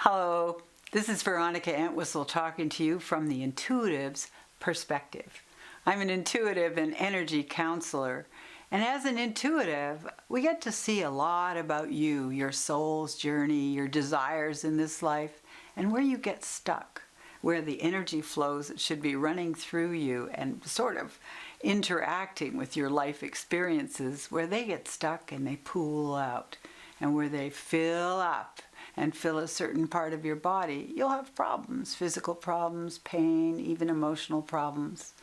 Hello, this is Veronica Entwistle talking to you from the intuitive's perspective. I'm an intuitive and energy counselor, and as an intuitive, we get to see a lot about you, your soul's journey, your desires in this life, and where you get stuck, where the energy flows that should be running through you and sort of interacting with your life experiences, where they get stuck and they pool out, and where they fill up and fill a certain part of your body, you'll have problems, physical problems, pain, even emotional problems.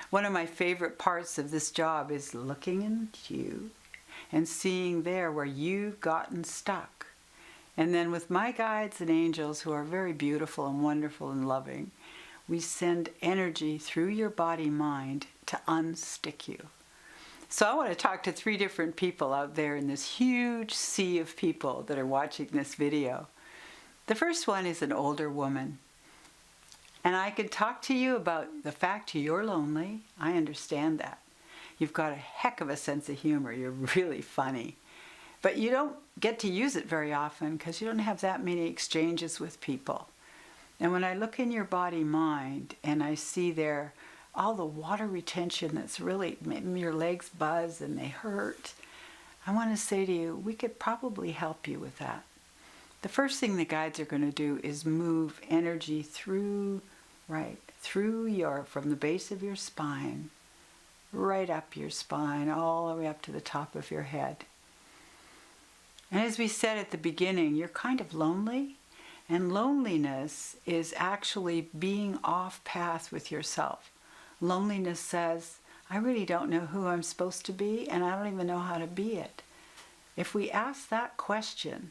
One of my favorite parts of this job is looking into you and seeing there where you've gotten stuck. And then with my guides and angels, who are very beautiful and wonderful and loving, we send energy through your body-mind to unstick you. So I want to talk to 3 different people out there in this huge sea of people that are watching this video. The first one is an older woman. And I can talk to you about the fact you're lonely. I understand that. You've got a heck of a sense of humor. You're really funny. But you don't get to use it very often because you don't have that many exchanges with people. And when I look in your body-mind and I see there all the water retention that's really, maybe your legs buzz and they hurt, I want to say to you, we could probably help you with that. The first thing the guides are going to do is move energy through from the base of your spine, right up your spine, all the way up to the top of your head. And as we said at the beginning, you're kind of lonely, and loneliness is actually being off path with yourself. Loneliness says, I really don't know who I'm supposed to be, and I don't even know how to be it. If we ask that question,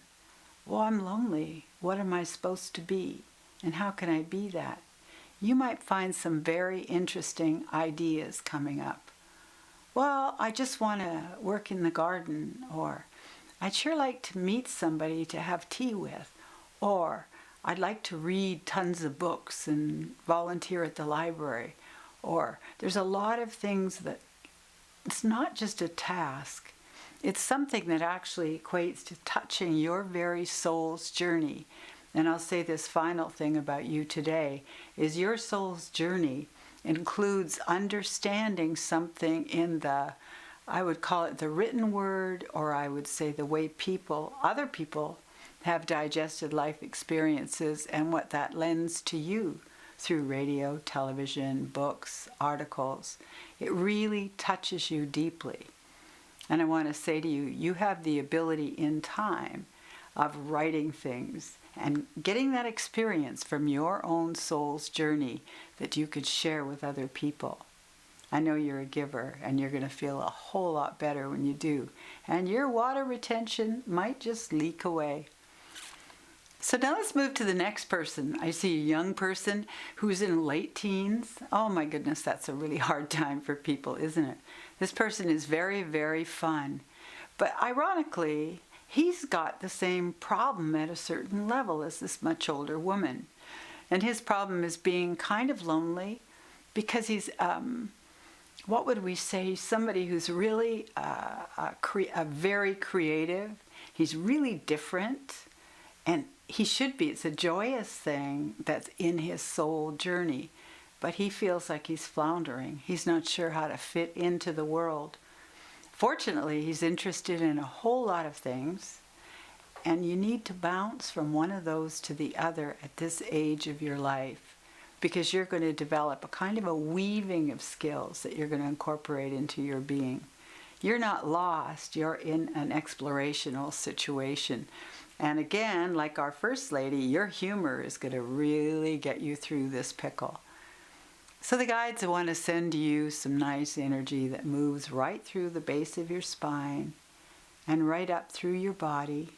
well, I'm lonely, what am I supposed to be, and how can I be that? You might find some very interesting ideas coming up. Well, I just want to work in the garden, or I'd sure like to meet somebody to have tea with, or I'd like to read tons of books and volunteer at the library. Or there's a lot of things that it's not just a task. It's something that actually equates to touching your very soul's journey. And I'll say this final thing about you today, is your soul's journey includes understanding something in the, I would call it the written word, or I would say the way other people have digested life experiences and what that lends to you through radio, television, books, articles. It really touches you deeply. And I want to say to you, you have the ability in time of writing things and getting that experience from your own soul's journey that you could share with other people. I know you're a giver, and you're going to feel a whole lot better when you do. And your water retention might just leak away. So now let's move to the next person. I see a young person who's in late teens. Oh my goodness, that's a really hard time for people, isn't it? This person is very, very fun. But ironically, he's got the same problem at a certain level as this much older woman. And his problem is being kind of lonely because he's, what would we say, somebody who's really very creative. He's really different. And he should be. It's a joyous thing that's in his soul journey. But he feels like he's floundering. He's not sure how to fit into the world. Fortunately, he's interested in a whole lot of things. And you need to bounce from one of those to the other at this age of your life, because you're going to develop a kind of a weaving of skills that you're going to incorporate into your being. You're not lost. You're in an explorational situation. And again, like our first lady, your humor is going to really get you through this pickle. So the guides want to send you some nice energy that moves right through the base of your spine and right up through your body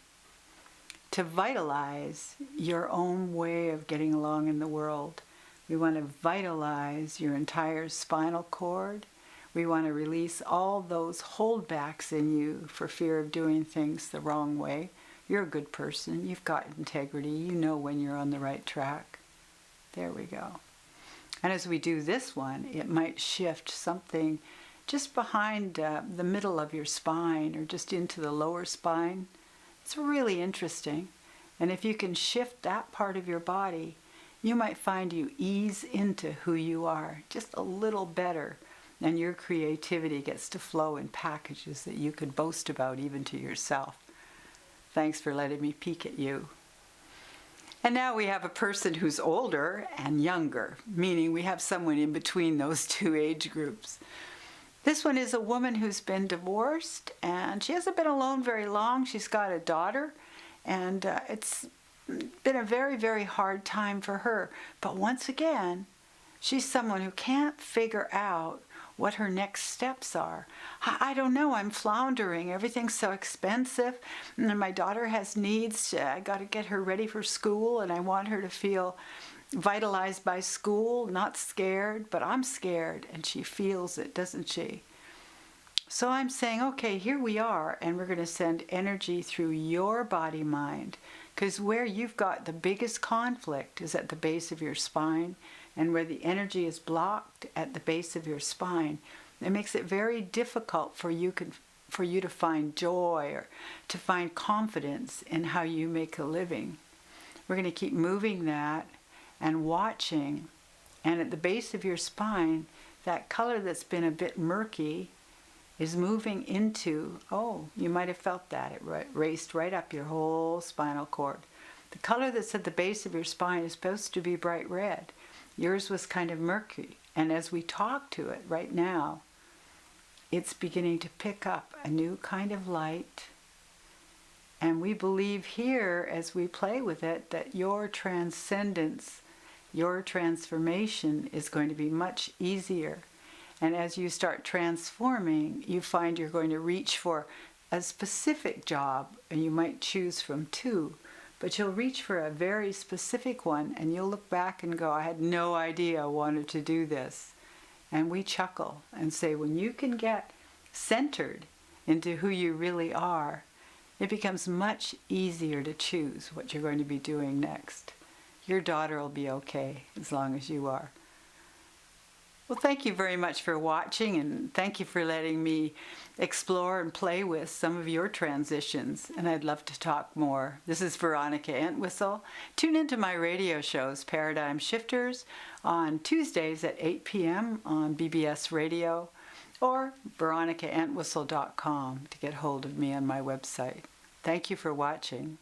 to vitalize your own way of getting along in the world. We want to vitalize your entire spinal cord. We want to release all those holdbacks in you for fear of doing things the wrong way. You're a good person. You've got integrity. You know when you're on the right track. There we go. And as we do this one, it might shift something just behind the middle of your spine or just into the lower spine. It's really interesting. And if you can shift that part of your body, you might find you ease into who you are just a little better, and your creativity gets to flow in packages that you could boast about even to yourself. Thanks for letting me peek at you. And now we have a person who's older and younger, meaning we have someone in between those two age groups. This one is a woman who's been divorced, and she hasn't been alone very long. She's got a daughter, and it's been a very, very hard time for her. But once again, she's someone who can't figure out what her next steps are. I don't know, I'm floundering. Everything's so expensive, and my daughter has needs. I got to get her ready for school, and I want her to feel vitalized by school, not scared, but I'm scared, and she feels it, doesn't she? So I'm saying, okay, here we are, and we're going to send energy through your body-mind, because where you've got the biggest conflict is at the base of your spine, and where the energy is blocked at the base of your spine. It makes it very difficult for you to find joy or to find confidence in how you make a living. We're going to keep moving that and watching, and at the base of your spine, that color that's been a bit murky is moving into, oh, you might have felt that, it raced right up your whole spinal cord. The color that's at the base of your spine is supposed to be bright red. Yours was kind of murky, and as we talk to it right now, it's beginning to pick up a new kind of light. And we believe here, as we play with it, that your transcendence, your transformation is going to be much easier. And as you start transforming, you find you're going to reach for a specific job, and you might choose from two, but you'll reach for a very specific one, and you'll look back and go, I had no idea I wanted to do this. And we chuckle and say, when you can get centered into who you really are, it becomes much easier to choose what you're going to be doing next. Your daughter will be okay as long as you are. Well, thank you very much for watching, and thank you for letting me explore and play with some of your transitions, and I'd love to talk more. This is Veronica Entwistle. Tune into my radio shows, Paradigm Shifters, on Tuesdays at 8 p.m. on BBS Radio, or veronicaentwistle.com to get hold of me on my website. Thank you for watching.